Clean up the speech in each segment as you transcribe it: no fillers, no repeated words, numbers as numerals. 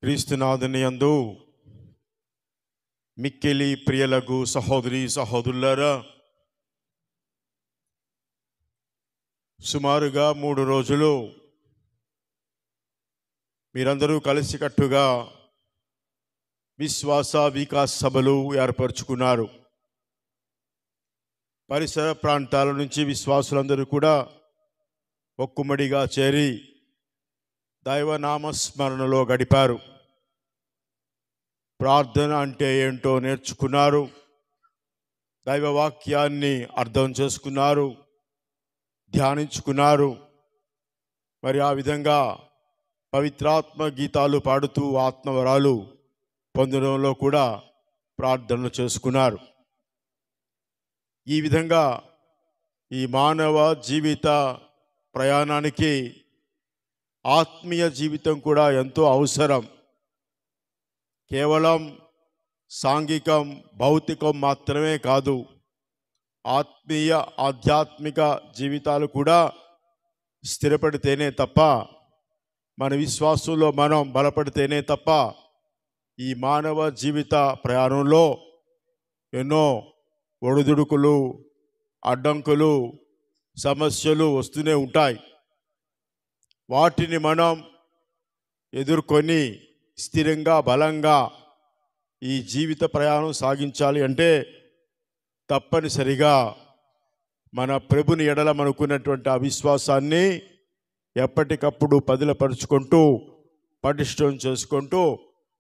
క్రీస్తునాథుని యందు మిక్కిలి ప్రియలకు సహోదరి సహోదరులారా, సుమారుగా 3 రోజులు మీరందరూ కలిసికట్టుగా విశ్వాస వికాస సభలు ఏర్పరచుకున్నారు. పరిసర ప్రాంతాల నుంచి విశ్వాసులందరూ కూడా ఒక్కుమ్మడిగా చేరి దైవనామస్మరణలో గడిపారు. ప్రార్థన అంటే ఏంటో నేర్చుకున్నారు. దైవవాక్యాన్ని అర్థం చేసుకున్నారు, ధ్యానించుకున్నారు. మరి ఆ విధంగా పవిత్రాత్మ గీతాలు పాడుతూ ఆత్మవరాలు పొందడంలో కూడా ప్రార్థనలు చేసుకున్నారు. ఈ విధంగా ఈ మానవ జీవిత ప్రయాణానికి ఆత్మీయ జీవితం కూడా ఎంతో అవసరం. కేవలం సాంఘికం భౌతికం మాత్రమే కాదు, ఆత్మీయ ఆధ్యాత్మిక జీవితాలు కూడా స్థిరపడితేనే తప్ప, మన విశ్వాసంలో మనం బలపడితేనే తప్ప ఈ మానవ జీవిత ప్రయాణంలో ఎన్నో ఒడిదుడుకులు, అడ్డంకులు, సమస్యలు వస్తూనే ఉంటాయి. వాటిని మనం ఎదుర్కొని స్థిరంగా బలంగా ఈ జీవిత ప్రయాణం సాగించాలి అంటే తప్పనిసరిగా మన ప్రభుని ఎడల మనకున్నటువంటి ఆ విశ్వాసాన్ని ఎప్పటికప్పుడు పదిలపరుచుకుంటూ పటిష్టం చేసుకుంటూ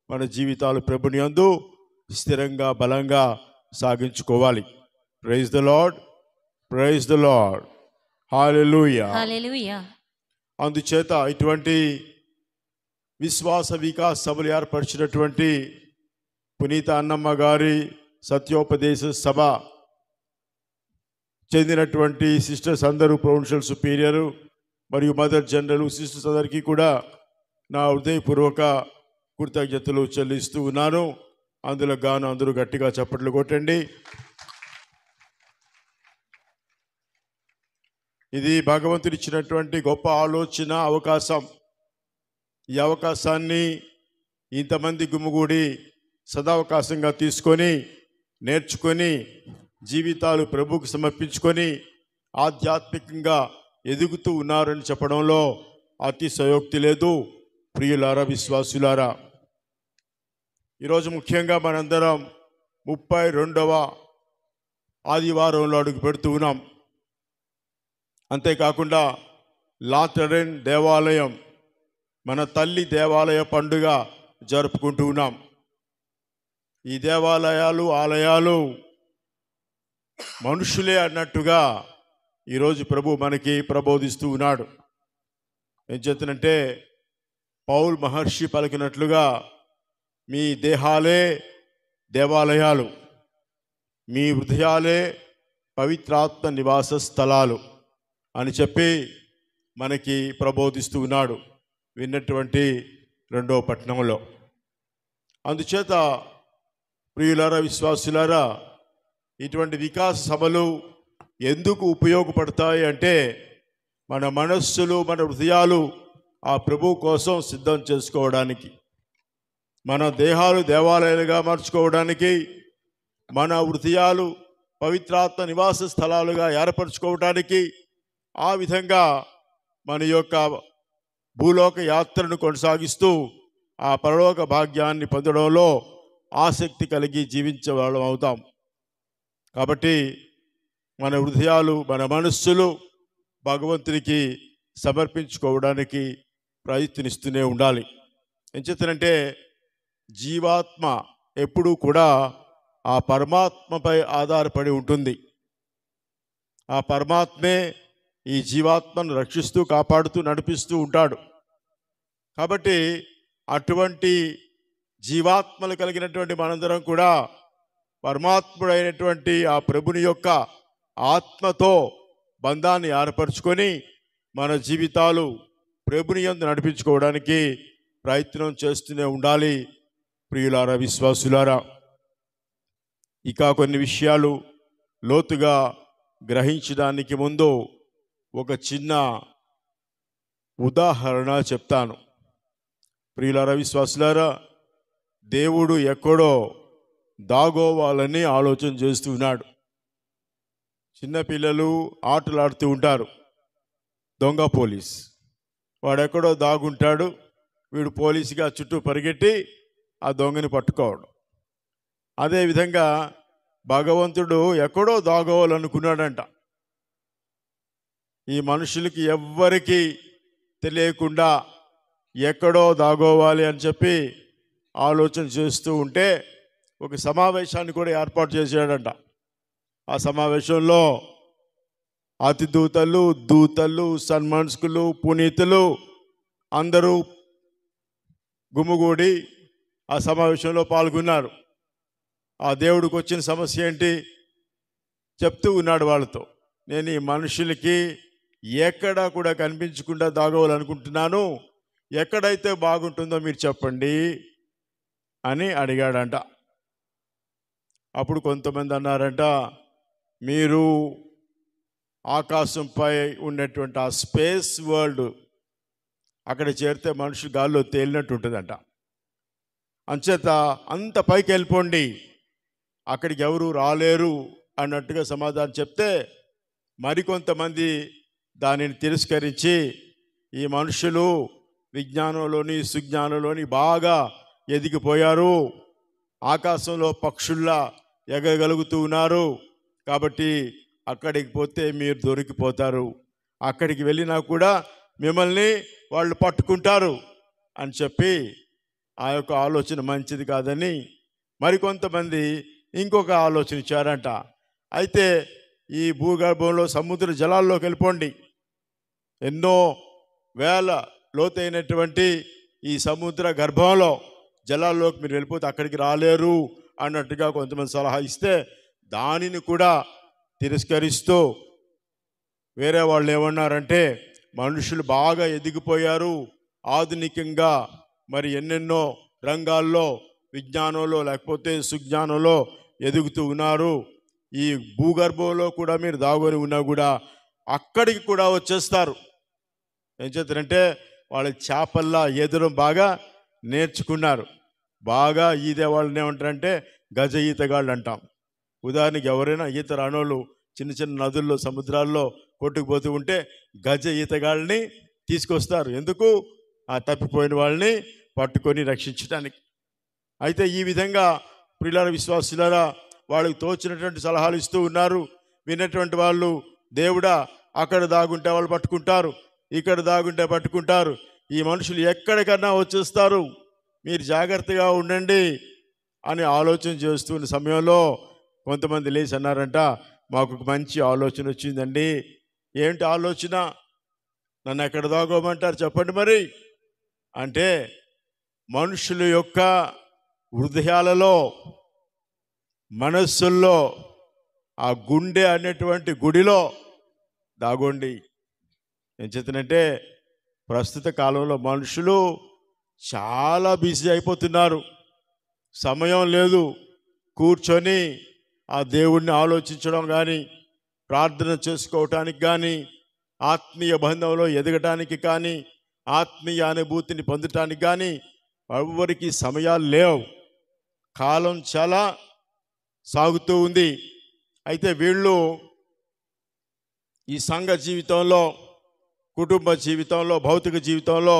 మన జీవితాలు ప్రభుని యందు స్థిరంగా బలంగా సాగించుకోవాలి. Praise the Lord, praise the Lord, హల్లెలూయా, హల్లెలూయా. అందుచేత ఇటువంటి విశ్వాస వికాస సభలు ఏర్పరిచినటువంటి పునీత అన్నమ్మ గారి సత్యోపదేశ సభ చెందినటువంటి సిస్టర్స్ అందరూ, ప్రొవిన్షియల్ సుపీరియర్ మరియు మదర్ జనరల్ సిస్టర్స్ అందరికీ కూడా నా హృదయపూర్వక కృతజ్ఞతలు చెల్లిస్తూ ఉన్నాను. అందులో గాను అందరూ గట్టిగా చప్పట్లు కొట్టండి. ఇది భగవంతుడు ఇచ్చినటువంటి గొప్ప ఆలోచన, అవకాశం. ఈ అవకాశాన్ని ఇంతమంది గుమిగూడి సదావకాశంగా తీసుకొని నేర్చుకొని జీవితాలు ప్రభువుకు సమర్పించుకొని ఆధ్యాత్మికంగా ఎదుగుతూ ఉన్నారని చెప్పడంలో అతిశయోక్తి లేదు. ప్రియులారా, విశ్వాసులారా, ఈరోజు ముఖ్యంగా మనందరం 32వ ఆదివారంలో అడుగు పెడుతూ ఉన్నాం. అంతేకాకుండా లాటరన్ దేవాలయం, మన తల్లి దేవాలయ పండుగ జరుపుకుంటూ ఉన్నాం. ఈ దేవాలయాలు, ఆలయాలు మనుషులే అన్నట్టుగా ఈరోజు ప్రభు మనకి ప్రబోధిస్తూ ఉన్నాడు. ఏం చేతనంటే పౌల్ మహర్షి పలికినట్లుగా మీ దేహాలే దేవాలయాలు, మీ హృదయాలే పవిత్రాత్మ నివాస స్థలాలు అని చెప్పి మనకి ప్రబోధిస్తూ ఉన్నాడు విన్నటువంటి 2వ పట్టణంలో. అందుచేత ప్రియులారా, విశ్వాసులారా, ఇటువంటి వికాస సభలు ఎందుకు ఉపయోగపడతాయి అంటే మన మనస్సులు, మన హృదయాలు ఆ ప్రభు కోసం సిద్ధం చేసుకోవడానికి, మన దేహాలు దేవాలయాలుగా మార్చుకోవడానికి, మన హృదయాలు పవిత్రాత్మ నివాస స్థలాలుగా ఏర్పరచుకోవడానికి, ఆ విధంగా మన యొక్క భూలోక యాత్రను కొనసాగిస్తూ ఆ పరలోక భాగ్యాన్ని పొందడంలో ఆసక్తి కలిగి జీవించే వాళ్ళం అవుతాం. కాబట్టి మన హృదయాలు, మన మనస్సులు భగవంతునికి సమర్పించుకోవడానికి ప్రయత్నిస్తూనే ఉండాలి. ఏం చేస్తానంటే జీవాత్మ ఎప్పుడూ కూడా ఆ పరమాత్మపై ఆధారపడి ఉంటుంది. ఆ పరమాత్మే ఈ జీవాత్మను రక్షిస్తూ, కాపాడుతూ, నడిపిస్తూ ఉంటాడు. కాబట్టి అటువంటి జీవాత్మలు కలిగినటువంటి మనందరం కూడా పరమాత్ముడైనటువంటి ఆ ప్రభుని యొక్క ఆత్మతో బంధాన్ని ఏర్పరచుకొని మన జీవితాలు ప్రభుని యందు నడిపించుకోవడానికి ప్రయత్నం చేస్తూనే ఉండాలి. ప్రియులారా, విశ్వాసులారా, ఇక కొన్ని విషయాలు లోతుగా గ్రహించడానికి ముందు ఒక చిన్న ఉదాహరణ చెప్తాను. ప్రియులారా, విశ్వాసులారా, దేవుడు ఎక్కడో దాగోవాలని ఆలోచన చేస్తున్నాడు. చిన్నపిల్లలు ఆటలాడుతూ ఉంటారు. దొంగ పోలీస్ వాడెక్కడో దాగుంటాడు. వీడు పోలీసుగా చుట్టూ పరిగెట్టి ఆ దొంగని పట్టుకోవడం. అదేవిధంగా భగవంతుడు ఎక్కడో దాగోవాలనుకున్నాడంట. ఈ మనుషులకి ఎవ్వరికీ తెలియకుండా ఎక్కడో దాగోవాలి అని చెప్పి ఆలోచన చేస్తూ ఉంటే ఒక సమావేశాన్ని కూడా ఏర్పాటు చేశాడంట. ఆ సమావేశంలో అతిదూతలు, దూతలు, సన్మనస్కులు, పునీతులు అందరూ గుమిగూడి ఆ సమావేశంలో పాల్గొన్నారు. ఆ దేవుడికి వచ్చిన సమస్య ఏంటి చెప్తూ ఉన్నాడు వాళ్ళతో. నేను ఈ మనుషులకి ఎక్కడా కూడా కనిపించకుండా దాగోవాలనుకుంటున్నాను, ఎక్కడైతే బాగుంటుందో మీరు చెప్పండి అని అడిగాడంట. అప్పుడు కొంతమంది అన్నారంట, మీరు ఆకాశంపై ఉన్నటువంటి ఆ స్పేస్ వరల్డ్ అక్కడ చేరితే మనుషులు గాల్లో తేలినట్టు ఉంటుందంట. అంచేత అంత పైకి వెళ్ళిపోండి, అక్కడికి ఎవరు రాలేరు అన్నట్టుగా సమాధానం చెప్తే మరికొంతమంది దానిని తిరస్కరించి ఈ మనుషులు విజ్ఞానంలోని సుజ్ఞానంలోని బాగా ఎదిగిపోయారు, ఆకాశంలో పక్షుల్లా ఎగగలుగుతూ ఉన్నారు, కాబట్టి అక్కడికి పోతే మీరు దొరికిపోతారు, అక్కడికి వెళ్ళినా కూడా మిమ్మల్ని వాళ్ళు పట్టుకుంటారు అని చెప్పి ఆ యొక్క ఆలోచన మంచిది కాదని మరికొంతమంది ఇంకొక ఆలోచన ఇచ్చారంట. అయితే ఈ భూగర్భంలో సముద్ర జలాల్లోకి వెళ్ళిపోండి, ఎన్నో వేల లోతైనటువంటి ఈ సముద్ర గర్భంలో జలాల్లోకి మీరు వెళ్ళిపోతే అక్కడికి రాలేరు అన్నట్టుగా కొంతమంది సలహా ఇస్తే దానిని కూడా తిరస్కరిస్తూ వేరే వాళ్ళు ఏమన్నారంటే, మనుషులు బాగా ఎదిగిపోయారు, ఆధునికంగా మరి ఎన్నెన్నో రంగాల్లో విజ్ఞానంలో లేకపోతే సుజ్ఞానంలో ఎదుగుతూ ఉన్నారు, ఈ భూగర్భంలో కూడా మీరు దాగుని ఉన్నా కూడా అక్కడికి కూడా వచ్చేస్తారు. ఏం చేస్తారంటే వాళ్ళ చేపల్లా ఎదురు బాగా నేర్చుకున్నారు, బాగా ఈదే వాళ్ళని ఏమంటారంటే గజ ఈతగాళ్ళు అంటాం. ఉదాహరణకి ఎవరైనా ఈత రానోళ్ళు చిన్న చిన్న నదుల్లో సముద్రాల్లో కొట్టుకుపోతూ ఉంటే గజ ఈతగాళ్ళని తీసుకొస్తారు. ఎందుకు? ఆ తప్పిపోయిన వాళ్ళని పట్టుకొని రక్షించడానికి. అయితే ఈ విధంగా ప్రియులారా, విశ్వాసులారా, వాళ్ళకి తోచినటువంటి సలహాలు ఇస్తూ ఉన్నారు. విన్నటువంటి వాళ్ళు, దేవుడా అక్కడ దాగుంటే వాళ్ళు పట్టుకుంటారు, ఇక్కడ దాగుంటే పట్టుకుంటారు, ఈ మనుషులు ఎక్కడికన్నా వచ్చేస్తారు, మీరు జాగ్రత్తగా ఉండండి అని ఆలోచన చేస్తున్న సమయంలో కొంతమంది లేచి అన్నారంట, మాకు ఒక మంచి ఆలోచన వచ్చిందండి. ఏంటి ఆలోచన? నన్ను ఎక్కడ దాగోమంటారు చెప్పండి మరి అంటే, మనుషుల యొక్క హృదయాలలో మనస్సుల్లో ఆ గుండె అనేటువంటి గుడిలో దాగోండి. ఏం చేతనంటే ప్రస్తుత కాలంలో మనుషులు చాలా బిజీ అయిపోతున్నారు, సమయం లేదు కూర్చొని ఆ దేవుణ్ణి ఆలోచించడం కానీ, ప్రార్థన చేసుకోవటానికి కానీ, ఆత్మీయ బంధంలో ఎదగటానికి కానీ, ఆత్మీయ అనుభూతిని పొందటానికి కానీ ఎవరికి సమయాలు లేవు. కాలం చాలా సాగుతూ ఉంది. అయితే వీళ్ళు ఈ సంఘ జీవితంలో, కుటుంబ జీవితంలో, భౌతిక జీవితంలో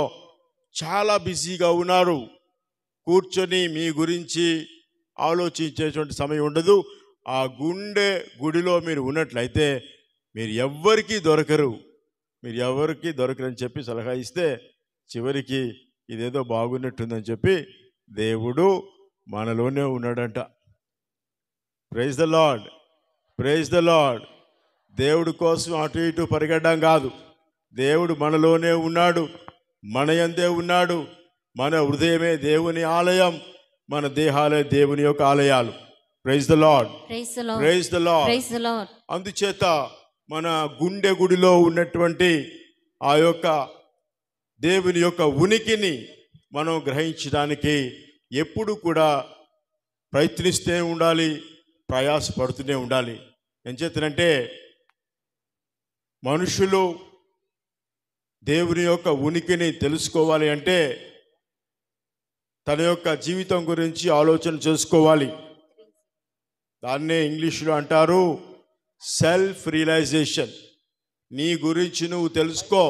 చాలా బిజీగా ఉన్నారు. కూర్చొని మీ గురించి ఆలోచించేటువంటి సమయం ఉండదు. ఆ గుండె గుడిలో మీరు ఉన్నట్లయితే మీరు ఎవ్వరికీ దొరకరు, మీరు ఎవరికి దొరకరని చెప్పి సలహా ఇస్తే చివరికి ఇదేదో బాగున్నట్టుందని చెప్పి దేవుడు మనలోనే ఉన్నాడంట. Praise the Lord, praise the Lord. దేవుడి కోసం అటు ఇటు పరిగెట్టడం కాదు, దేవుడు మనలోనే ఉన్నాడు, మన యందే ఉన్నాడు. మన హృదయమే దేవుని ఆలయం, మన దేహాలే దేవుని యొక్క ఆలయాలు. Praise the Lord, praise the Lord. అందుచేత మన గుండె గుడిలో ఉన్నటువంటి ఆ యొక్క దేవుని యొక్క ఉనికిని మనం గ్రహించడానికి ఎప్పుడు కూడా ప్రయత్నిస్తూనే ఉండాలి, ప్రయాసపడుతూనే ఉండాలి. ఏం చేతనంటే మనుషులు దేవుని యొక్క ఉనికిని తెలుసుకోవాలి అంటే తన యొక్క జీవితం గురించి ఆలోచన చేసుకోవాలి. దాన్నే ఇంగ్లీష్లో అంటారు సెల్ఫ్ రియలైజేషన్. నీ గురించి నువ్వు తెలుసుకో.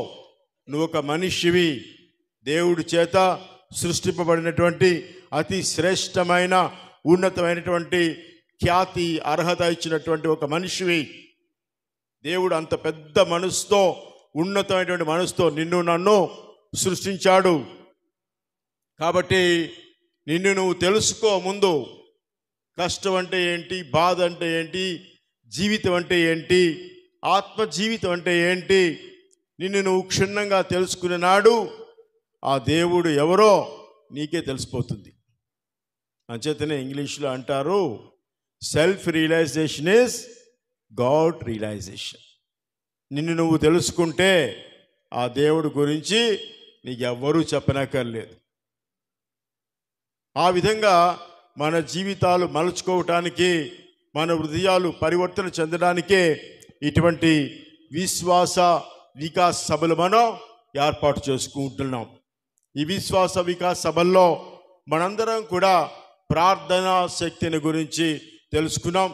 నువ్వు ఒక మనిషివి, దేవుడి చేత సృష్టింపబడినటువంటి అతి శ్రేష్టమైన ఉన్నతమైనటువంటి ఖ్యాతి అర్హత ఇచ్చినటువంటి ఒక మనిషివి. దేవుడు అంత పెద్ద మనసుతో, ఉన్నతమైనటువంటి మనసుతో నిన్ను నన్ను సృష్టించాడు. కాబట్టి నిన్ను నువ్వు తెలుసుకో. ముందు కష్టం అంటే ఏంటి, బాధ అంటే ఏంటి, జీవితం అంటే ఏంటి, ఆత్మ జీవితం అంటే ఏంటి, నిన్ను నువ్వు క్షుణ్ణంగా తెలుసుకునే నాడు ఆ దేవుడు ఎవరో నీకే తెలిసిపోతుంది. అంచేతనే ఇంగ్లీష్లో అంటారు self realization is God realization. నిన్ను నువ్వు తెలుసుకుంటే ఆ దేవుడి గురించి నీకు ఎవ్వరూ చెప్పనక్కర్లేదు. ఆ విధంగా మన జీవితాలు మలుచుకోవటానికి, మన హృదయాలు పరివర్తన చెందడానికే ఇటువంటి విశ్వాస వికాస సభలు మనం ఏర్పాటు చేసుకుంటున్నాం. ఈ విశ్వాస వికాస సభల్లో మనందరం కూడా ప్రార్థనా శక్తిని గురించి తెలుసుకున్నాం.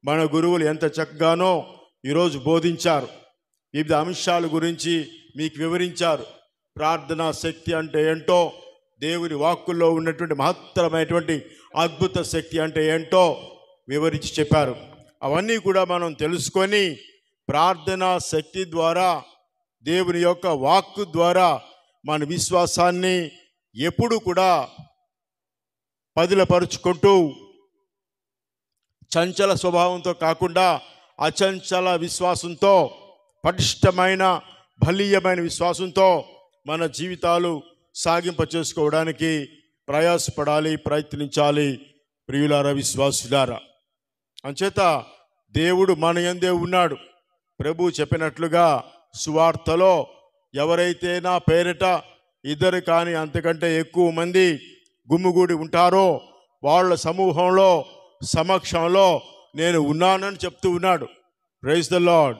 మన గురువులు ఎంత చక్కగానో ఈరోజు బోధించారు. వివిధ అంశాల గురించి మీకు వివరించారు. ప్రార్థనా శక్తి అంటే ఏంటో, దేవుని వాక్కుల్లో ఉన్నటువంటి మహత్తరమైనటువంటి అద్భుత శక్తి అంటే ఏంటో వివరించి చెప్పారు. అవన్నీ కూడా మనం తెలుసుకొని ప్రార్థనా శక్తి ద్వారా, దేవుని యొక్క వాక్కు ద్వారా మన విశ్వాసాన్ని ఎప్పుడు కూడా పదిలపరుచుకుంటూ చంచల స్వభావంతో కాకుండా అచంచల విశ్వాసంతో, పటిష్టమైన బలీయమైన విశ్వాసంతో మన జీవితాలు సాగింప చేసుకోవడానికి ప్రయాసపడాలి, ప్రయత్నించాలి. ప్రియులారా, విశ్వాసులారా, అంచేత దేవుడు మన యందే ఉన్నాడు. ప్రభు చెప్పినట్లుగా సువార్తలో ఎవరైతే నా పేరిట ఇద్దరు కానీ అంతకంటే ఎక్కువ మంది గుమ్ముగూడి ఉంటారో వాళ్ళ సమూహంలో, సమక్షంలో నేను ఉన్నానని చెప్తూ ఉన్నాడు. Praise the Lord,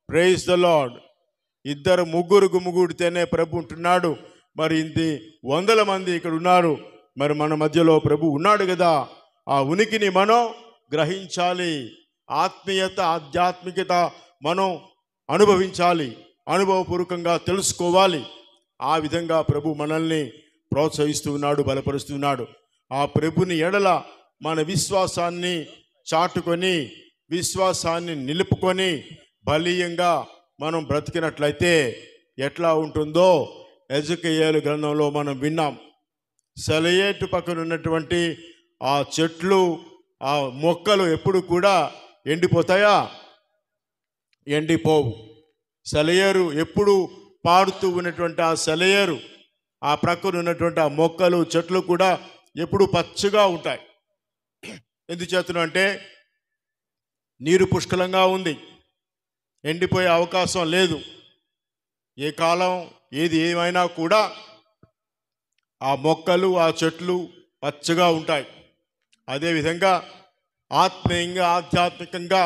praise the Lord. ఇద్దరు ముగ్గురు గుమ్ముగూడితేనే ప్రభు ఉంటున్నాడు. మరి ఇంటి 100 మంది ఇక్కడ ఉన్నారు. మరి మన మధ్యలో ప్రభు ఉన్నాడు కదా. ఆ ఉనికిని మనం గ్రహించాలి. ఆత్మీయత, ఆధ్యాత్మికత మనం అనుభవించాలి, అనుభవపూర్వకంగా తెలుసుకోవాలి. ఆ విధంగా ప్రభు మనల్ని ప్రోత్సహిస్తూ ఉన్నాడు, బలపరుస్తున్నాడు. ఆ ప్రభుని ఎడల మన విశ్వాసాన్ని చాటుకొని, విశ్వాసాన్ని నిలుపుకొని బలీయంగా మనం బ్రతికినట్లయితే ఎట్లా ఉంటుందో ఎజెకియేలు గ్రంథంలో మనం విన్నాం. సెలయేటు పక్కన ఉన్నటువంటి ఆ చెట్లు, ఆ మొక్కలు ఎప్పుడు కూడా ఎండిపోతాయా? ఎండిపోవు. సెలయేరు ఎప్పుడు పాడుతూ ఉన్నటువంటి ఆ సెలయేరు, ఆ ప్రక్కన ఉన్నటువంటి ఆ మొక్కలు, చెట్లు కూడా ఎప్పుడు పచ్చగా ఉంటాయి. ఎందుచేతను అంటే నీరు పుష్కలంగా ఉంది, ఎండిపోయే అవకాశం లేదు. ఏ కాలం ఏది ఏమైనా కూడా ఆ మొక్కలు, ఆ చెట్లు పచ్చగా ఉంటాయి. అదేవిధంగా ఆత్మీయంగా, ఆధ్యాత్మికంగా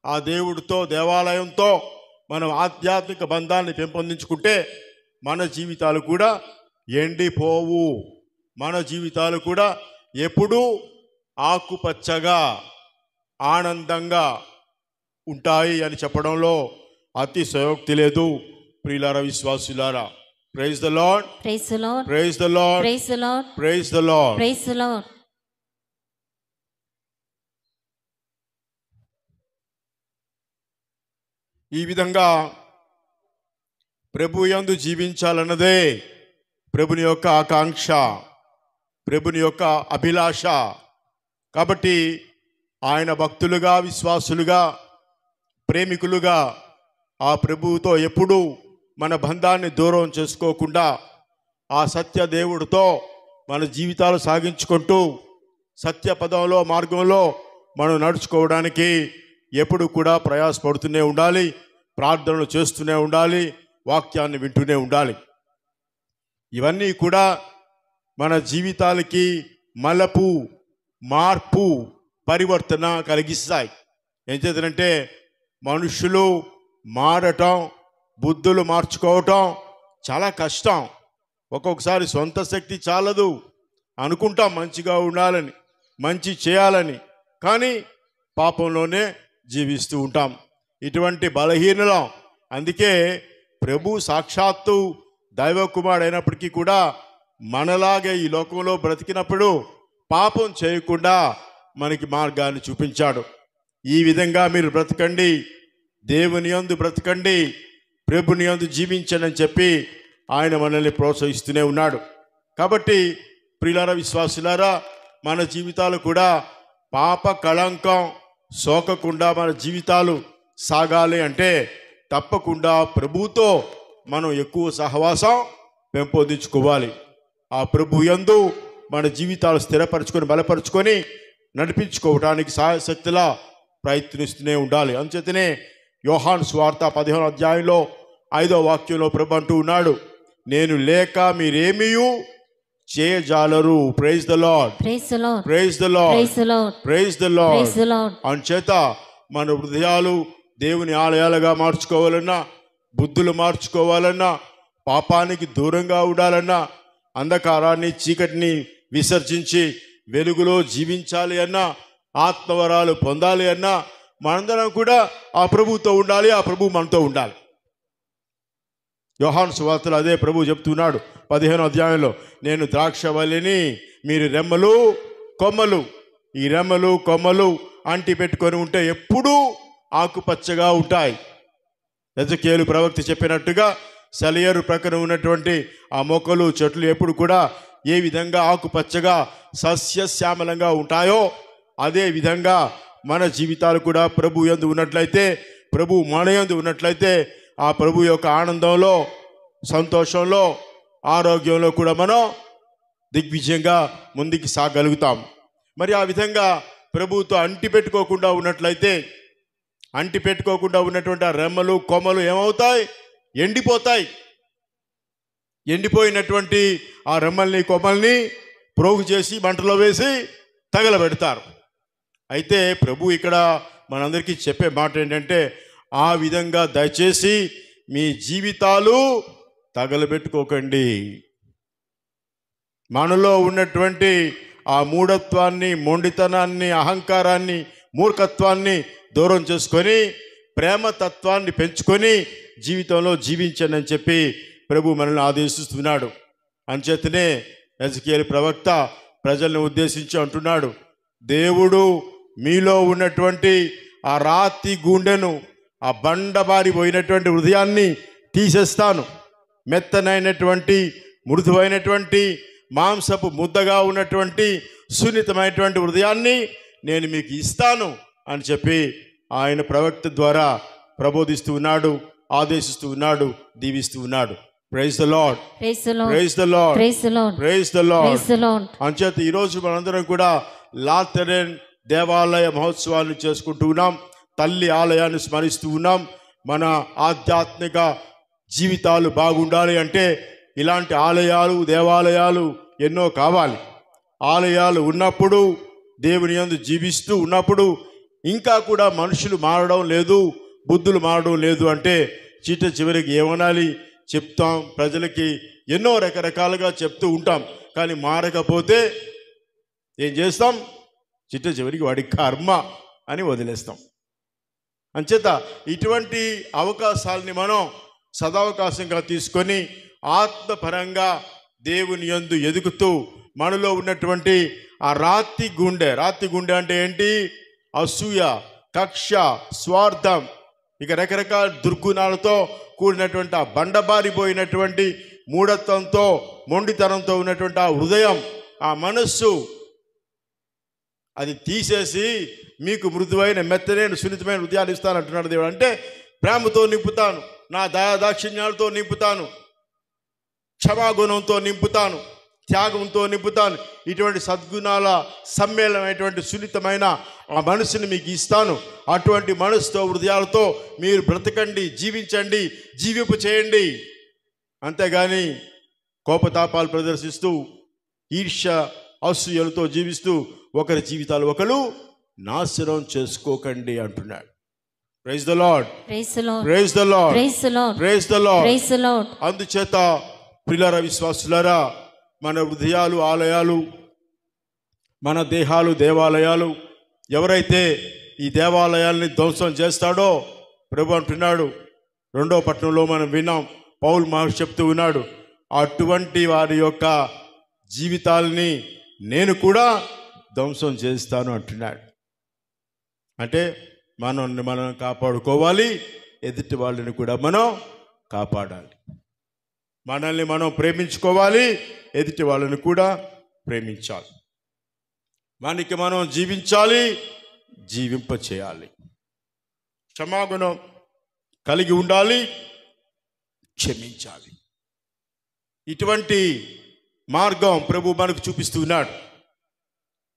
ఆ దేవుడితో, దేవాలయంతో మనం ఆధ్యాత్మిక బంధాన్ని పెంపొందించుకుంటే మన జీవితాలు కూడా ఎండిపోవు. మన జీవితాలు కూడా ఎప్పుడూ ఆకుపచ్చగా, ఆనందంగా ఉంటాయి అని చెప్పడంలో అతిశయోక్తి లేదు. ప్రియులారా, విశ్వాసులారా, praise the Lord, praise the Lord, praise the Lord, praise the Lord, praise the Lord, praise the Lord. ఈ విధంగా ప్రభు యందు జీవించాలన్నదే ప్రభుని యొక్క ఆకాంక్ష, ప్రభుని యొక్క అభిలాష. కాబట్టి ఆయన భక్తులుగా, విశ్వాసులుగా, ప్రేమికులుగా ఆ ప్రభువుతో ఎప్పుడూ మన బంధాన్ని దూరం చేసుకోకుండా ఆ సత్య దేవుడితో మన జీవితాలు సాగించుకుంటూ సత్య పదంలో, మార్గంలో మనం నడుచుకోవడానికి ఎప్పుడు కూడా ప్రయాసపడుతూనే ఉండాలి, ప్రార్థనలు చేస్తూనే ఉండాలి, వాక్యాన్ని వింటూనే ఉండాలి. ఇవన్నీ కూడా మన జీవితాలకి మలపు, మార్పు, పరివర్తన కలిగిస్తాయి. ఏం చేద్దంటే మనుషులు మారటం, బుద్ధులు మార్చుకోవటం చాలా కష్టం. ఒక్కొక్కసారి సొంత శక్తి చాలదు, అనుకుంటాం మంచిగా ఉండాలని, మంచి చేయాలని, కానీ పాపంలోనే జీవిస్తూ ఉంటాం. ఇటువంటి బలహీనలం. అందుకే ప్రభు సాక్షాత్తు దైవ కుమారుడు అయినప్పటికీ కూడా మనలాగే ఈ లోకంలో బ్రతికినప్పుడు పాపం చేయకుండా మనకి మార్గాన్ని చూపించాడు. ఈ విధంగా మీరు బ్రతకండి, దేవుని యందు బ్రతకండి, ప్రభుని యందు జీవించండి అని చెప్పి ఆయన మనల్ని ప్రోత్సహిస్తూనే ఉన్నాడు. కాబట్టి ప్రియులారా, విశ్వాసులారా, మన జీవితాలు కూడా పాప కళంకం సోకకుండా మన జీవితాలు సాగాలి అంటే తప్పకుండా ప్రభుతో మనం ఎక్కువ సహవాసం పెంపొందించుకోవాలి. ఆ ప్రభు యందు మన జీవితాలు స్థిరపరచుకొని బలపరుచుకొని నడిపించుకోవటానికి సహాయశక్తిలా ప్రయత్నిస్తూనే ఉండాలి. అంచేతనే యోహాను సువార్త 15వ అధ్యాయంలో 5వ వాక్యంలో ప్రభు అంటూ ఉన్నాడు, నేను లేక మీరేమీయూ చేయజాలరు. Praise the Lord, praise the Lord, praise the Lord, praise the Lord. అంచేత మన హృదయాలు దేవుని ఆలయాలుగా మార్చుకోవాలన్నా, బుద్ధులు మార్చుకోవాలన్నా, పాపానికి దూరంగా ఉండాలన్నా, అంధకారాన్ని చీకటిని విసర్జించి వెలుగులో జీవించాలి అన్నా, ఆత్మవరాలు పొందాలి అన్నా మనందరం కూడా ఆ ప్రభుతో ఉండాలి, ఆ ప్రభు మనతో ఉండాలి. యోహాను సువార్తలో అదే ప్రభు చెప్తున్నాడు 15వ అధ్యాయంలో, నేను ద్రాక్షవల్లిని, మీరు రెమ్మలు కొమ్మలు. ఈ రెమ్మలు కొమ్మలు అంటి పెట్టుకొని ఉంటే ఎప్పుడూ ఆకుపచ్చగా ఉంటాయి. ఎజెకియేలు ప్రవక్త చెప్పినట్టుగా సెలయేరు ప్రక్కన ఉన్నటువంటి ఆ మొక్కలు చెట్లు ఎప్పుడు కూడా ఏ విధంగా ఆకుపచ్చగా సస్యశ్యామలంగా ఉంటాయో అదే విధంగా మన జీవితాలు కూడా ప్రభు యందు ఉన్నట్లయితే, ప్రభు మన యందు ఉన్నట్లయితే ఆ ప్రభు యొక్క ఆనందంలో, సంతోషంలో, ఆరోగ్యంలో కూడా మనం దిగ్విజయంగా ముందుకు సాగలుగుతాం. మరి ఆ విధంగా ప్రభువుతో అంటి పెట్టుకోకుండా ఉన్నట్లయితే, అంటి పెట్టుకోకుండా ఉన్నటువంటి ఆ రెమ్మలు కొమ్మలు ఏమవుతాయి? ఎండిపోతాయి. ఎండిపోయినటువంటి ఆ రెమ్మల్ని కొమ్మల్ని ప్రోగు చేసి మంటలో వేసి తగలబెడతారు. అయితే ప్రభు ఇక్కడ మనందరికీ చెప్పే మాట ఏంటంటే, ఆ విధంగా దయచేసి మీ జీవితాలు తగలబెట్టుకోకండి. మనలో ఉన్నటువంటి ఆ మూఢత్వాన్ని, మొండితనాన్ని, అహంకారాన్ని, మూర్ఖత్వాన్ని దూరం చేసుకొని ప్రేమతత్వాన్ని పెంచుకొని జీవితంలో జీవించండి అని చెప్పి ప్రభు మనల్ని ఆదేశిస్తున్నాడు. అంచేతనే ఎజెకియేలు ప్రవక్త ప్రజల్ని ఉద్దేశించి అంటున్నాడు, దేవుడు మీలో ఉన్నటువంటి ఆ రాతి గుండెను, ఆ బండబారిపోయినటువంటి హృదయాన్ని తీసేస్తాను, మెత్తనైనటువంటి మృదువైనటువంటి మాంసపు ముద్దగా ఉన్నటువంటి సున్నితమైనటువంటి హృదయాన్ని నేను మీకు ఇస్తాను అని చెప్పి ఆయన ప్రవక్త ద్వారా ప్రబోధిస్తూ ఉన్నాడు, ఆదేశిస్తూ ఉన్నాడు, దీవిస్తూ ఉన్నాడు. Praise the Lord, praise the Lord, praise the Lord, praise the Lord. అంచేత ఈరోజు మనందరం కూడా లాతెరన్ దేవాలయ మహోత్సవాన్ని చేసుకుంటూ ఉన్నాం. తల్లి ఆలయాన్ని స్మరిస్తూ ఉన్నాం. మన ఆధ్యాత్మిక జీవితాలు బాగుండాలి అంటే ఇలాంటి ఆలయాలు, దేవాలయాలు ఎన్నో కావాలి. ఆలయాలు ఉన్నప్పుడు, దేవుని యందు జీవిస్తూ ఉన్నప్పుడు ఇంకా కూడా మనుషులు మారడం లేదు, బుద్ధులు మారడం లేదు అంటే చివరికి ఏమనాలి? చెప్తాం, ప్రజలకి ఎన్నో రకరకాలుగా చెప్తూ ఉంటాం, కానీ మారకపోతే ఏం చేస్తాం? చివరికి వాడి కర్మ అని వదిలేస్తాం. అంచేత ఇటువంటి అవకాశాలని మనం సదవకాశంగా తీసుకొని ఆత్మపరంగా దేవుని యందు ఎదుగుతూ మనలో ఉన్నటువంటి ఆ రాతి గుండె అంటే ఏంటి? అసూయ, కక్ష, స్వార్థం, ఇక రకరకాల దుర్గుణాలతో కూడినటువంటి ఆ బండబారిపోయినటువంటి మూఢత్వంతో, మొండితనంతో ఉన్నటువంటి ఆ హృదయం, ఆ మనస్సు, అది తీసేసి మీకు మృదువైన, మెత్తనైన, సున్నితమైన హృదయాలు ఇస్తానంటున్నాడు దేవుడు. అంటే ప్రేమతో నింపుతాను, నా దయాదాక్షిణ్యాలతో నింపుతాను, క్షమాగుణంతో నింపుతాను, త్యాగంతో నింపుతాను. ఇటువంటి సద్గుణాల సమ్మేళనమైనటువంటి సున్నితమైన ఆ మనసుని మీకు ఇస్తాను. అటువంటి మనసుతో, హృదయాలతో మీరు బ్రతకండి, జీవించండి, జీవింపు చేయండి. అంతేగాని కోపతాపాలు ప్రదర్శిస్తూ, ఈర్ష్య, అసూయలతో జీవిస్తూ ఒకరి జీవితాలు ఒకరు నాశనం చేసుకోకండి అంటున్నాడు. Praise the Lord, praise the Lord, praise the Lord, praise the Lord. అందుచేత ప్రియులారా, విశ్వాసులారా, మన హృదయాలు ఆలయాలు, మన దేహాలు దేవాలయాలు. ఎవరైతే ఈ దేవాలయాల్ని ధ్వంసం చేస్తాడో ప్రభు అంటున్నాడు, 2వ పట్టణంలో మనం విన్నాం, పౌలు మహర్షి చెప్తూ ఉన్నాడు, అటువంటి వారి యొక్క జీవితాలని నేను కూడా ధ్వంసం చేస్తాను అంటున్నాడు. అంటే మనం కాపాడుకోవాలి, ఎదుటి వాళ్ళని కూడా మనం కాపాడాలి. మనల్ని మనం ప్రేమించుకోవాలి, ఎదుటి వాళ్ళని కూడా ప్రేమించాలి. మనకి మనం జీవించాలి, జీవింపచేయాలి. క్షమాగుణం కలిగి ఉండాలి, క్షమించాలి. ఇటువంటి మార్గం ప్రభు మనకు చూపిస్తున్నాడు.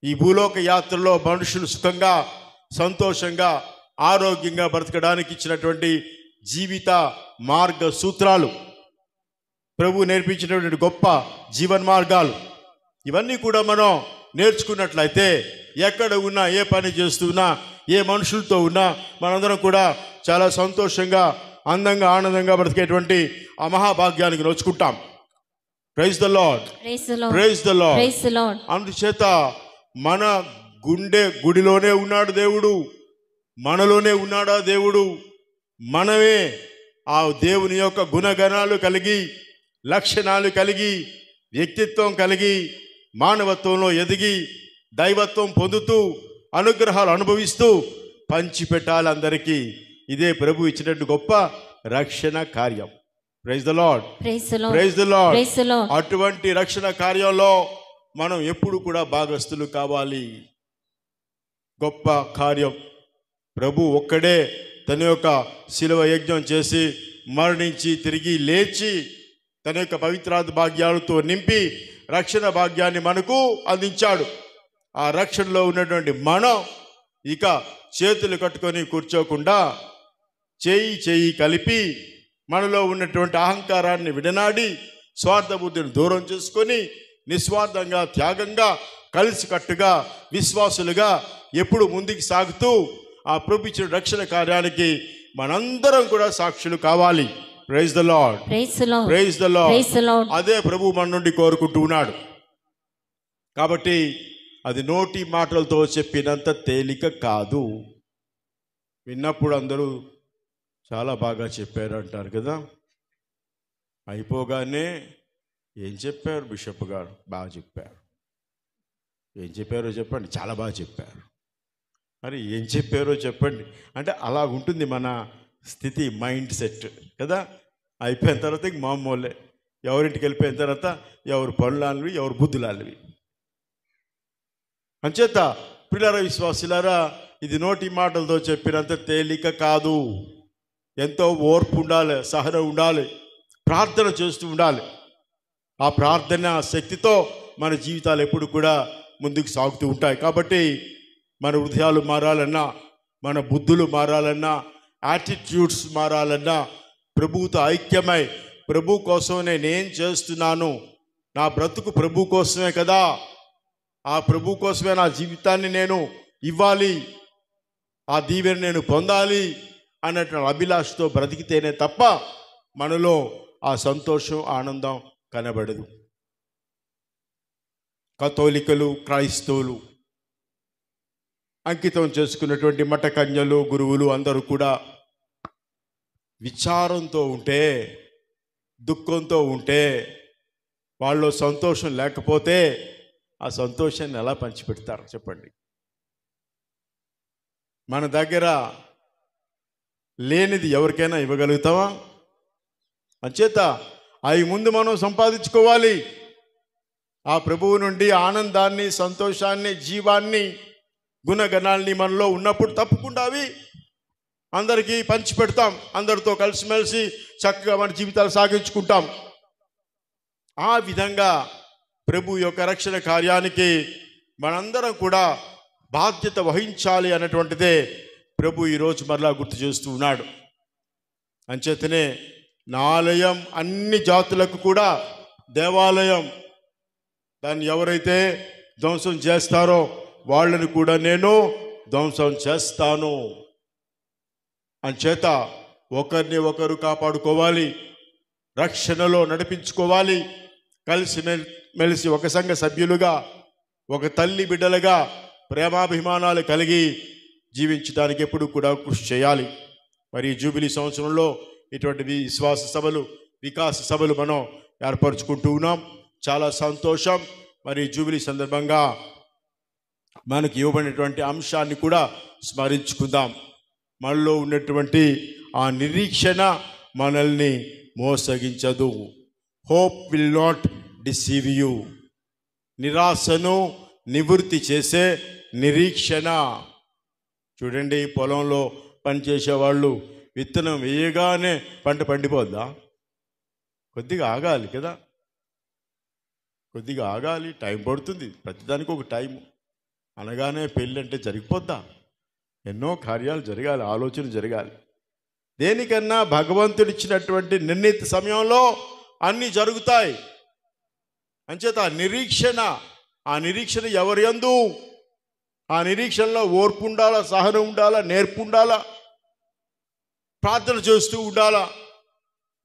ఈ భూలోక యాత్రలో మనుషులు సుఖంగా, సంతోషంగా, ఆరోగ్యంగా బ్రతకడానికి ఇచ్చినటువంటి జీవిత మార్గ సూత్రాలు, ప్రభు నేర్పించినటువంటి గొప్ప జీవన మార్గాలు, ఇవన్నీ కూడా మనం నేర్చుకున్నట్లయితే ఎక్కడ ఉన్నా, ఏ పని చేస్తున్నా, ఏ మనుషులతో ఉన్నా మనందరం కూడా చాలా సంతోషంగా, అందంగా, ఆనందంగా బ్రతికేటువంటి ఆ మహాభాగ్యానికి నోచుకుంటాం. Praise the Lord, praise the Lord. అందుచేత మన గుడిలోనే ఉన్నాడు దేవుడు, మనలోనే ఉన్నాడా దేవుడు. మనమే ఆ దేవుని యొక్క గుణగణాలు కలిగి, లక్షణాలు కలిగి, వ్యక్తిత్వం కలిగి, మానవత్వంలో ఎదిగి, దైవత్వం పొందుతూ, అనుగ్రహాలు అనుభవిస్తూ పంచిపెట్టాలి అందరికీ. ఇదే ప్రభు ఇచ్చినట్టు గొప్ప రక్షణ కార్యం. Praise the Lord, praise the Lord. అటువంటి రక్షణ కార్యంలో మనం ఎప్పుడు కూడా భాగస్థులు కావాలి. గొప్ప కార్యం. ప్రభు ఒక్కడే తన యొక్క శిలువ యజ్ఞం చేసి, మరణించి, తిరిగి లేచి, తన యొక్క పవిత్రాత్మ భాగ్యాలతో నింపి రక్షణ భాగ్యాన్ని మనకు అందించాడు. ఆ రక్షణలో ఉన్నటువంటి మనం ఇక చేతులు కట్టుకొని కూర్చోకుండా చేయి కలిపి మనలో ఉన్నటువంటి అహంకారాన్ని విడనాడి, స్వార్థ బుద్ధిని దూరం చేసుకొని, నిస్వార్థంగా, త్యాగంగా, కలిసికట్టుగా, విశ్వాసులుగా ఎప్పుడు ముందుకు సాగుతూ ఆ ప్రభు ఇచ్చిన రక్షణ కార్యానికి మనందరం కూడా సాక్షులు కావాలి. Praise the Lord, praise the Lord. అదే ప్రభు మన నుండి కోరుకుంటూ ఉన్నాడు. కాబట్టి అది నోటి మాటలతో చెప్పినంత తేలిక కాదు. విన్నప్పుడు అందరూ చాలా బాగా చెప్పారు అంటారు కదా, అయిపోగానే ఏం చెప్పారు బిషప్ గారు, బాగా చెప్పారు. ఏం చెప్పారో చెప్పండి, చాలా బాగా చెప్పారు. మరి ఏం చెప్పారో చెప్పండి అంటే అలా ఉంటుంది మన స్థితి, మైండ్ సెట్ కదా. అయిపోయిన తర్వాత ఇంక మామూలే, ఎవరింటికి వెళ్ళిపోయిన తర్వాత ఎవరు పనులానివి, ఎవరు బుద్ధులానివి. అంచేత ప్రియులారా, విశ్వాసులారా, ఇది నోటి మాటలతో చెప్పినంత తేలిక కాదు. ఎంతో ఓర్పు ఉండాలి, సహనం ఉండాలి, ప్రార్థన చేస్తూ ఉండాలి. ఆ ప్రార్థన శక్తితో మన జీవితాలు ఎప్పుడు కూడా ముందుకు సాగుతూ ఉంటాయి. కాబట్టి మన హృదయాలు మారాలన్నా, మన బుద్ధులు మారాలన్నా, యాటిట్యూడ్స్ మారాలన్నా, ప్రభువుతో ఐక్యమై ప్రభు కోసం నేనేం చేస్తున్నాను, నా బ్రతుకు ప్రభు కోసమే కదా, ఆ ప్రభు కోసమే నా జీవితాన్ని నేను ఇవ్వాలి, ఆ దీవెన నేను పొందాలి అన్నట్టు అభిలాషతో బ్రతికితేనే తప్ప మనలో ఆ సంతోషం, ఆనందం కనబడదు. కథోలికలు, క్రైస్తవులు, అంకితం చేసుకున్నటువంటి మఠ కన్యలు, గురువులు అందరూ కూడా విచారంతో ఉంటే, దుఃఖంతో ఉంటే, వాళ్ళలో సంతోషం లేకపోతే ఆ సంతోషాన్ని ఎలా పంచిపెడతారు చెప్పండి? మన దగ్గర లేనిది ఎవరికైనా ఇవ్వగలుగుతావా? అంచేత అవి ముందు మనం సంపాదించుకోవాలి. ఆ ప్రభువు నుండి ఆనందాన్ని, సంతోషాన్ని, జీవాన్ని, గుణగణాల్ని మనలో ఉన్నప్పుడు తప్పకుండా అవి అందరికీ పంచిపెడతాం. అందరితో కలిసిమెలిసి చక్కగా మన జీవితాలు సాగించుకుంటాం. ఆ విధంగా ప్రభు యొక్క రక్షణ కార్యానికి మనందరం కూడా బాధ్యత వహించాలి అన్నటువంటిదే ప్రభు ఈరోజు మరలా గుర్తు చేస్తూ ఉన్నాడు. అంచేతనే నా ఆలయం అన్ని జాతులకు కూడా దేవాలయం. దాన్ని ఎవరైతే ధ్వంసం చేస్తారో వాళ్ళని కూడా నేను ధ్వంసం చేస్తాను. అంచేత ఒకరిని ఒకరు కాపాడుకోవాలి, రక్షణలో నడిపించుకోవాలి. కలిసి మెలిసి ఒక సంఘ సభ్యులుగా, ఒక తల్లి బిడ్డలుగా ప్రేమాభిమానాలు కలిగి జీవించడానికి ఎప్పుడు కూడా కృషి చేయాలి. మరి జూబిలీ సంవత్సరంలో ఇటువంటి విశ్వాస సభలు, వికాస సభలు మనం ఏర్పరచుకుంటూ ఉన్నాం. చాలా సంతోషం. మరి జూబిలీ సందర్భంగా మనకి ఇవ్వబడినటువంటి అంశాన్ని కూడా స్మరించుకుందాం. మనలో ఉన్నటువంటి ఆ నిరీక్షణ మనల్ని మోసగించదు. Hope will not deceive you. నిరాశను నివృత్తి చేసే నిరీక్షణ. చూడండి, పొలంలో పనిచేసేవాళ్ళు విత్తనం వేయగానే పంట పండిపోద్దా? కొద్దిగా ఆగాలి కదా, కొద్దిగా ఆగాలి, టైం పడుతుంది. ప్రతిదానికి ఒక టైము. అనగానే పెళ్ళి అంటే జరిగిపోద్దా? ఎన్నో కార్యాలు జరగాలి, ఆలోచన జరగాలి. దేనికన్నా భగవంతుడు ఇచ్చినటువంటి నిర్ణీత సమయంలో అన్నీ జరుగుతాయి. అంచేత ఆ నిరీక్షణ ఎవరి యందు? ఆ నిరీక్షణలో ఓర్పు ఉండాలా, సహనం ఉండాలా, నేర్పు ఉండాలా, ప్రార్థన చేస్తూ ఉండాలా,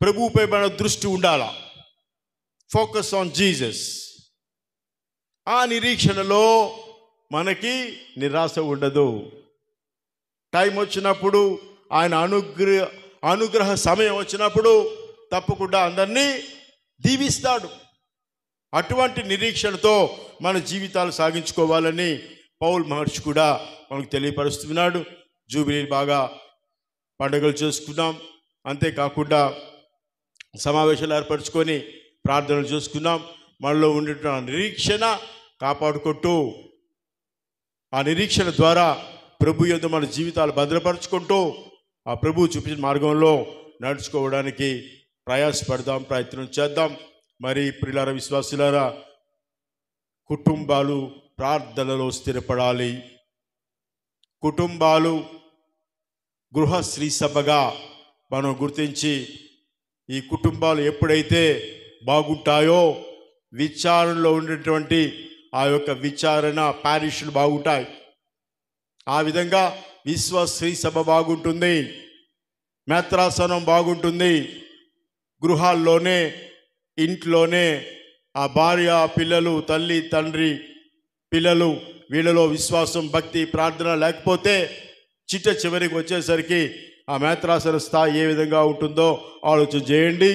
ప్రభువుపై మన దృష్టి ఉండాలా. Focus on Jesus. ఆ నిరీక్షణలో మనకి నిరాశ ఉండదు. టైం వచ్చినప్పుడు, ఆయన అనుగ్రహ సమయం వచ్చినప్పుడు తప్పకుండా అందరినీ దీవిస్తాడు. అటువంటి నిరీక్షణతో మన జీవితాలు సాగించుకోవాలని పౌల్ మహర్షి కూడా మనకు తెలియపరుస్తున్నాడు. జూబిలీ బాగా పండుగలు చేసుకున్నాం. అంతేకాకుండా సమావేశాలు ఏర్పరచుకొని ప్రార్థనలు చేసుకున్నాం. మనలో ఉండేటువంటి నిరీక్షణ కాపాడుకుంటూ, ఆ నిరీక్షణ ద్వారా ప్రభు యందు మన జీవితాలు భద్రపరచుకుంటూ ఆ ప్రభు చూపించిన మార్గంలో నడుచుకోవడానికి ప్రయాసపడదాం, ప్రయత్నం చేద్దాం. మరి ప్రియులారా, విశ్వాసులారా, కుటుంబాలు ప్రార్థనలో స్థిరపడాలి. కుటుంబాలు గృహశ్రీ సభగా మనం గుర్తించి, ఈ కుటుంబాలు ఎప్పుడైతే బాగుంటాయో విచారణలో ఉండేటువంటి ఆ యొక్క విచారణ ప్యారిష్లు బాగుంటాయి. ఆ విధంగా విశ్వశ్రీ సభ బాగుంటుంది, మేత్రాసనం బాగుంటుంది. గృహాల్లోనే, ఇంట్లోనే ఆ భార్య, పిల్లలు, తల్లి, తండ్రి, పిల్లలు, వీళ్ళలో విశ్వాసం, భక్తి, ప్రార్థన లేకపోతే చిట్ట చివరికి వచ్చేసరికి ఆ మేత్రాసన స్థాయి ఏ విధంగా ఉంటుందో ఆలోచన చేయండి.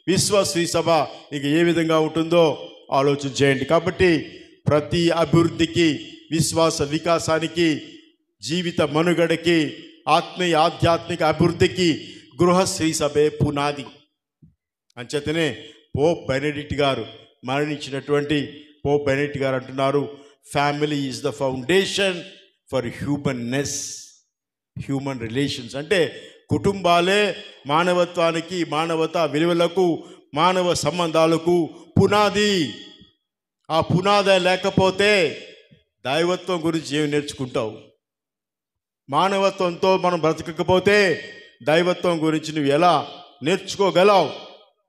విశ్వశ్రీ సభ ఇక ఏ విధంగా ఉంటుందో ఆలోచన చేయండి. కాబట్టి ప్రతి అభివృద్ధికి, విశ్వాస వికాసానికి, జీవిత మనుగడకి, ఆత్మీయ ఆధ్యాత్మిక అభివృద్ధికి గృహశ్రీ సభే పునాది. అంచేతనే పోప్ బెనెడిక్ట్ గారు, మరణించినటువంటి పోప్ బెనెడిక్ట్ గారు అంటున్నారు, family is the foundation for humanness, human relations. అంటే కుటుంబాలే మానవత్వానికి, మానవతా విలువలకు, మానవ సంబంధాలకు పునాది. ఆ పునాది లేకపోతే దైవత్వం గురించి ఏమి నేర్చుకుంటావు? మానవత్వంతో మనం బ్రతకకపోతే దైవత్వం గురించి నువ్వు ఎలా నేర్చుకోగలవు?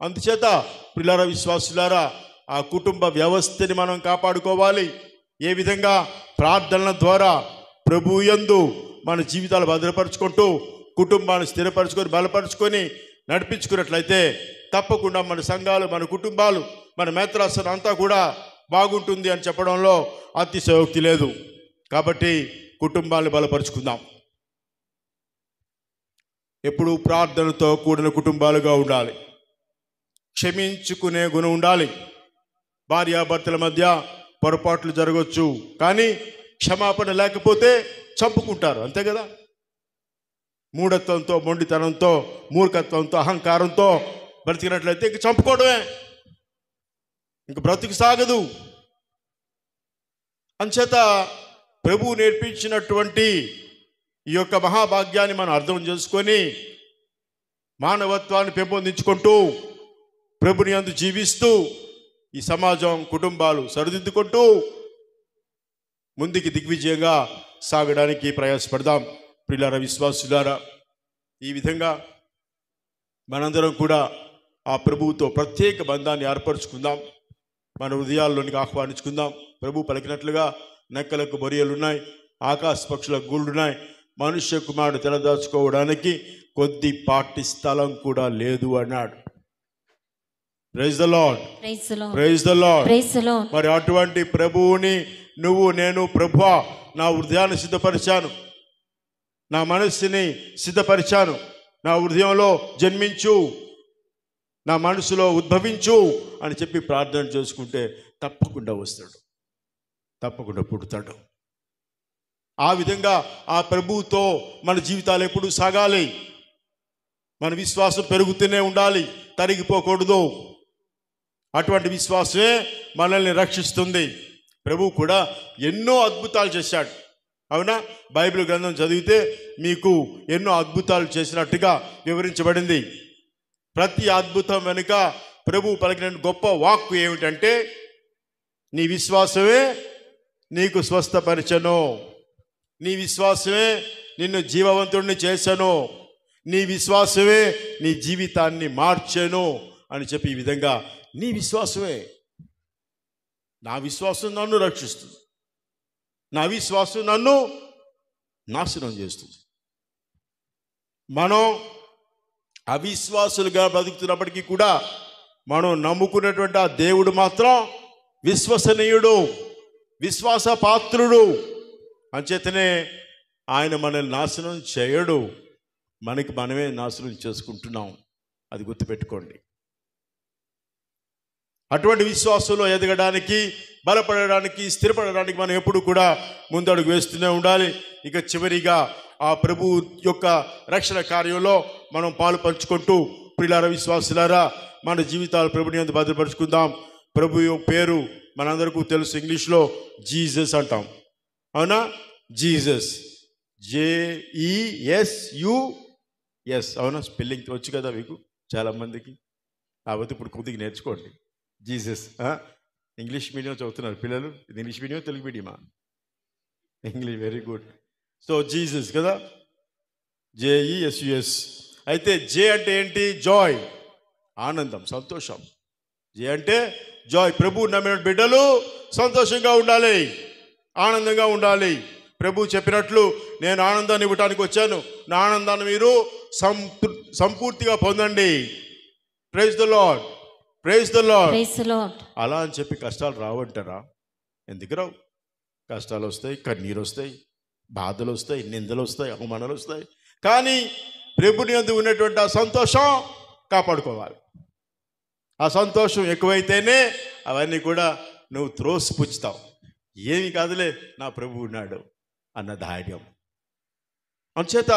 అందుచేత ప్రియులారా, విశ్వాసులారా, ఆ కుటుంబ వ్యవస్థని మనం కాపాడుకోవాలి. ఏ విధంగా? ప్రార్థనల ద్వారా ప్రభు యందు మన జీవితాలు భద్రపరుచుకుంటూ కుటుంబాన్ని స్థిరపరచుకొని బలపరుచుకొని నడిపించుకున్నట్లయితే తప్పకుండా మన సంఘాలు, మన కుటుంబాలు, మన మేత్రాసనం అంతా కూడా బాగుంటుంది అని చెప్పడంలో అతిశయోక్తి లేదు. కాబట్టి కుటుంబాన్ని బలపరుచుకుందాం. ఎప్పుడు ప్రార్థనతో కూడిన కుటుంబాలుగా ఉండాలి. క్షమించుకునే గుణం ఉండాలి. భార్యాభర్తల మధ్య పొరపాట్లు జరగవచ్చు, కానీ క్షమాపణ లేకపోతే చంపుకుంటారు, అంతే కదా. మూఢత్వంతో, మొండితనంతో, మూర్ఖత్వంతో, అహంకారంతో బ్రతికినట్లయితే ఇంక చంపుకోవడమే, ఇంక బ్రతికి సాగదు. అంచేత ప్రభువు నేర్పించినటువంటి ఈ యొక్క మహాభాగ్యాన్ని మనం అర్థం చేసుకొని మానవత్వాన్ని పెంపొందించుకుంటూ ప్రభుని యందు జీవిస్తూ ఈ సమాజం, కుటుంబాలు సరిదిద్దుకుంటూ ముందుకి దిగ్విజయంగా సాగడానికి ప్రయాసపడదాం. ప్రియులారా, విశ్వాసులారా, ఈ విధంగా మనందరం కూడా ఆ ప్రభువుతో ప్రత్యేక బంధాన్ని ఏర్పరచుకుందాం. మన హృదయాల్లోనికి ఆహ్వానించుకుందాం. ప్రభు పలికినట్లుగా నక్కలకు బొరియలున్నాయి, ఆకాశ పక్షులకు గూళ్ళున్నాయి, మనుష్య కుమారుడు తెలదాచుకోవడానికి కొద్దిపాటి స్థలం కూడా లేదు అన్నాడు. Praise the Lord, praise the Lord, praise the Lord, praise the Lord. మరి అటువంటి ప్రభువుని నేను ప్రభువా నా హృదయాన్ని సిద్ధపరిచాను, నా మనస్సుని సిద్ధపరిచాను, నా హృదయంలో జన్మించు, నా మనసులో ఉద్భవించు అని చెప్పి ప్రార్థన చేసుకుంటే తప్పకుండా వస్తాడు, తప్పకుండా పుడతాడు. ఆ విధంగా ఆ ప్రభువుతో మన జీవితాలు ఎప్పుడు సాగాలి. మన విశ్వాసం పెరుగుతూనే ఉండాలి, తరిగిపోకూడదు. అటువంటి విశ్వాసమే మనల్ని రక్షిస్తుంది. ప్రభువు కూడా ఎన్నో అద్భుతాలు చేశాడు. అవునా? బైబిల్ గ్రంథం చదివితే మీకు ఎన్నో అద్భుతాలు చేసినట్టుగా వివరించబడింది. ప్రతి అద్భుతం వెనుక ప్రభువు పలికిన గొప్ప వాక్కు ఏమిటంటే, నీ విశ్వాసమే నీకు స్వస్థపరిచెను, నీ విశ్వాసమే నిన్ను జీవవంతుడిని చేశాను, నీ విశ్వాసమే నీ జీవితాన్ని మార్చెను అని చెప్పి ఈ విధంగా నీ విశ్వాసమే, నా విశ్వాసం నన్ను రక్షిస్తుంది, నా విశ్వాసం నన్ను నాశనం చేస్తుంది. మనం అవిశ్వాసులుగా బ్రతుకుతున్నప్పటికీ కూడా మనం నమ్ముకున్నటువంటి ఆ దేవుడు మాత్రం విశ్వసనీయుడు, విశ్వాస పాత్రుడు. అంచేతనే ఆయన మనల్ని నాశనం చేయడు, మనకి మనమే నాశనం చేసుకుంటున్నాం. అది గుర్తుపెట్టుకోండి. అటువంటి విశ్వాసంలో ఎదగడానికి, బలపడడానికి, స్థిరపడడానికి మనం ఎప్పుడు కూడా ముందడుగు వేస్తూనే ఉండాలి. ఇక చివరిగా ఆ ప్రభు యొక్క రక్షణ కార్యంలో మనం పాలు పంచుకుంటూ, ప్రియులారా విశ్వాసులారా, మన జీవితాలు ప్రభుని యందు భద్రపరుచుకుందాం. ప్రభు యొక్క పేరు మనందరికీ తెలుసు, ఇంగ్లీష్లో జీసస్ అంటాం. అవునా? Jesus, JESUS. అవునా? స్పెల్లింగ్ వచ్చు కదా మీకు చాలామందికి, కాబట్టి ఇప్పుడు కొద్దిగా నేర్చుకోండి. జీసస్. ఇంగ్లీష్ మీడియం చదువుతున్నారు పిల్లలు. ఇది ఇంగ్లీష్ మీడియం, తెలుగు మీడియమా? English, very good. So Jesus కదా, JESUS. అయితే జే అంటే ఏంటి? జాయ్, ఆనందం, సంతోషం. జే అంటే జాయ్. ప్రభు నమ్మిన బిడ్డలు సంతోషంగా ఉండాలి, ఆనందంగా ఉండాలి. ప్రభు చెప్పినట్లు, నేను ఆనందాన్ని ఇవ్వటానికి వచ్చాను, నా ఆనందాన్ని మీరు సంపూర్తిగా పొందండి. Praise the Lord, praise the Lord. అలా అని చెప్పి కష్టాలు రావంటారా? ఎందుకు రావు? కష్టాలు వస్తాయి, కన్నీరు వస్తాయి, బాధలు వస్తాయి, నిందలు వస్తాయి, అవమానాలు వస్తాయి. కానీ ప్రభుని యందు ఉన్నటువంటి ఆ సంతోషం కాపాడుకోవాలి. ఆ సంతోషం ఎక్కువైతేనే అవన్నీ కూడా నువ్వు త్రోసిపుచ్చుతావు. ఏమి కాదులే, నా ప్రభు ఉన్నాడు అన్న ధైర్యం. అంచేత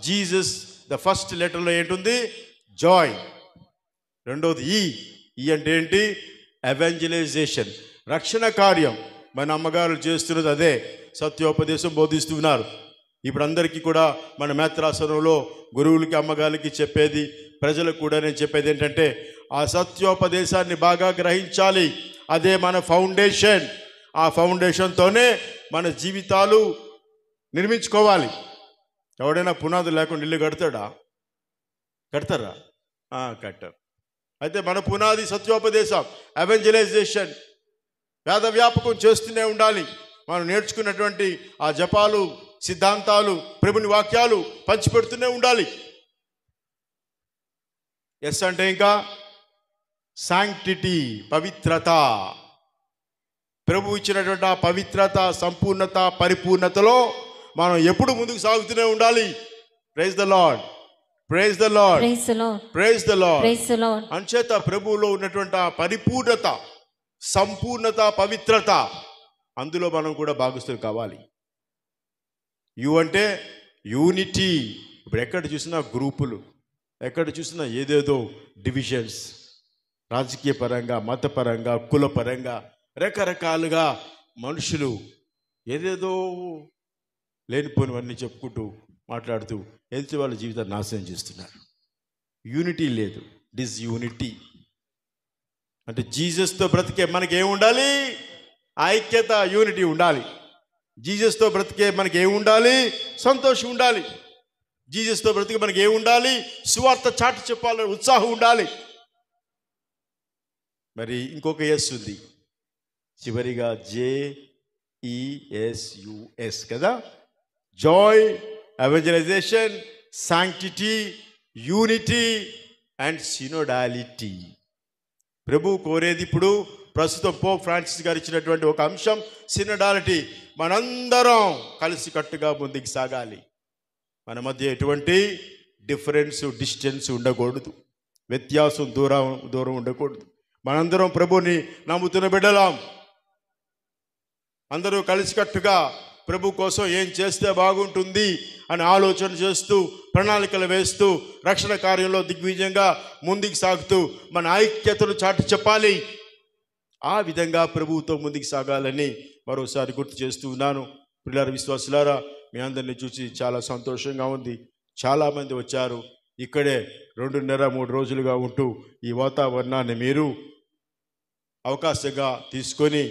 జీసస్ ద ఫస్ట్ లెటర్లో ఏంటుంది? జాయ్. రెండవది ఈ అంటే ఏంటి? ఎవెంజలైజేషన్, రక్షణ కార్యం. మన అమ్మగారు చేస్తున్నది అదే, సత్యోపదేశం బోధిస్తున్నారు. ఇప్పుడు అందరికీ కూడా మన మేత్రాసనంలో గురువులకి, అమ్మగారికి చెప్పేది, ప్రజలకు కూడా నేను చెప్పేది ఏంటంటే, ఆ సత్యోపదేశాన్ని బాగా గ్రహించాలి. అదే మన ఫౌండేషన్. ఆ ఫౌండేషన్తోనే మన జీవితాలు నిర్మించుకోవాలి. ఎవడైనా పునాదులు లేకుండా ఇల్లు కడతాడా? కడతారా? కట్టారు. అయితే మన పునాది సత్యోపదేశం, ఎవెంజలైజేషన్, వేద వ్యాపకం చేస్తూనే ఉండాలి. మనం నేర్చుకున్నటువంటి ఆ జపాలు, సిద్ధాంతాలు, ప్రభుని వాక్యాలు పంచిపెడుతూనే ఉండాలి. ఎస్ అంటే ఇంకా శాంక్టిటీ, పవిత్రత. ప్రభు ఇచ్చినటువంటి ఆ పవిత్రత, సంపూర్ణత, పరిపూర్ణతలో మనం ఎప్పుడు ముందుకు సాగుతూనే ఉండాలి. Praise the Lord, praise the Lord, praise the Lord. అంచేత ప్రభువులో ఉన్నటువంటి ఆ పరిపూర్ణత, సంపూర్ణత, పవిత్రత, అందులో మనం కూడా భాగస్తులు కావాలి. యు అంటే యూనిటీ. ఇప్పుడు ఎక్కడ చూసినా గ్రూపులు, ఎక్కడ చూసినా ఏదేదో డివిజన్స్, రాజకీయ పరంగా, మతపరంగా, కులపరంగా, రకరకాలుగా మనుషులు ఏదేదో లేనిపోనివన్నీ చెప్పుకుంటూ మాట్లాడుతూ ఎదుటి వాళ్ళ జీవితాన్ని నాశనం చేస్తున్నారు. యూనిటీ లేదు, డిస్యూనిటీ. అంటే జీసస్తో బ్రతికే మనకి ఏముండాలి? ఐక్యత, యూనిటీ ఉండాలి. జీసస్తో బ్రతికే మనకి ఏముండాలి? సంతోషం ఉండాలి. జీసస్తో బ్రతికే మనకి ఏముండాలి? సువార్త చాటి చెప్పాలని ఉత్సాహం ఉండాలి. మరి ఇంకొక ఎస్ ఉంది చివరిగా, JESUS కదా. Joy, evangelization, sanctity, unity and synodality. ప్రభు కోరేది ఇప్పుడు ప్రస్తుతం పోప్ ఫ్రాన్సిస్ గారు ఇచ్చినటువంటి ఒక అంశం సినడాలిటీ. మనందరం కలిసికట్టుగా ముందుకు సాగాలి. మన మధ్య ఎటువంటి డిస్టెన్స్ ఉండకూడదు, వ్యత్యాసం దూరం ఉండకూడదు. మనందరం ప్రభుని నమ్ముతున్న బిడ్డలాం. అందరూ కలిసికట్టుగా ప్రభు కోసం ఏం చేస్తే బాగుంటుంది అని ఆలోచన చేస్తూ, ప్రణాళికలు వేస్తూ, రక్షణ కార్యంలో దిగ్విజయంగా ముందుకు సాగుతూ మన ఐక్యతను చాటి చెప్పాలి. ఆ విధంగా ప్రభువుతో ముందుకు సాగాలని మరోసారి గుర్తు చేస్తూ ఉన్నాను. పిల్లల విశ్వాసులారా, మీ అందరినీ చూసి చాలా సంతోషంగా ఉంది. చాలామంది వచ్చారు. ఇక్కడే 2.5-3 రోజులుగా ఉంటూ ఈ వాతావరణాన్ని మీరు అవకాశంగా తీసుకొని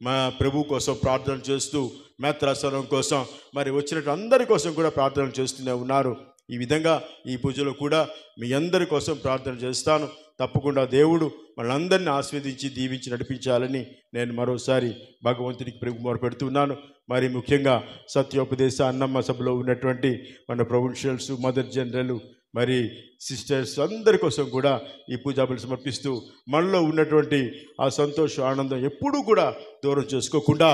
మా ప్రభు కోసం ప్రార్థన చేస్తూ, మేత్రాసనం కోసం, మరి వచ్చినట్టు అందరి కోసం కూడా ప్రార్థన చేస్తూనే ఉన్నారు. ఈ విధంగా ఈ పూజలో కూడా మీ అందరి కోసం ప్రార్థన చేస్తాను. తప్పకుండా దేవుడు మనందరినీ ఆస్వాదించి దీవించి నడిపించాలని నేను మరోసారి భగవంతునికి ప్రభు మొరపెడుతున్నాను. మరి ముఖ్యంగా సత్యోపదేశ అన్నమ్మ సభలో ఉన్నటువంటి మన ప్రొవిన్షియల్స్, మదర్ జనరల్, మరి సిస్టర్స్ అందరి కోసం కూడా ఈ పూజాబులు సమర్పిస్తూ మనలో ఉన్నటువంటి ఆ సంతోషం, ఆనందం ఎప్పుడూ కూడా దూరం చేసుకోకుండా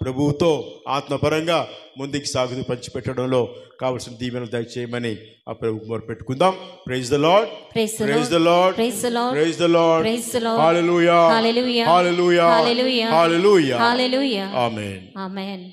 ప్రభువుతో ఆత్మపరంగా ముందుకు సాగుతూ పంచిపెట్టడంలో కావలసిన దీవెనలు దయచేయమని ఆ ప్రభు మొరపెట్టుకుందాం. Praise the Lord, praise the Lord, praise the Lord, హల్లెలూయా, హల్లెలూయా, హల్లెలూయా, హల్లెలూయా, ఆమేన్, ఆమేన్.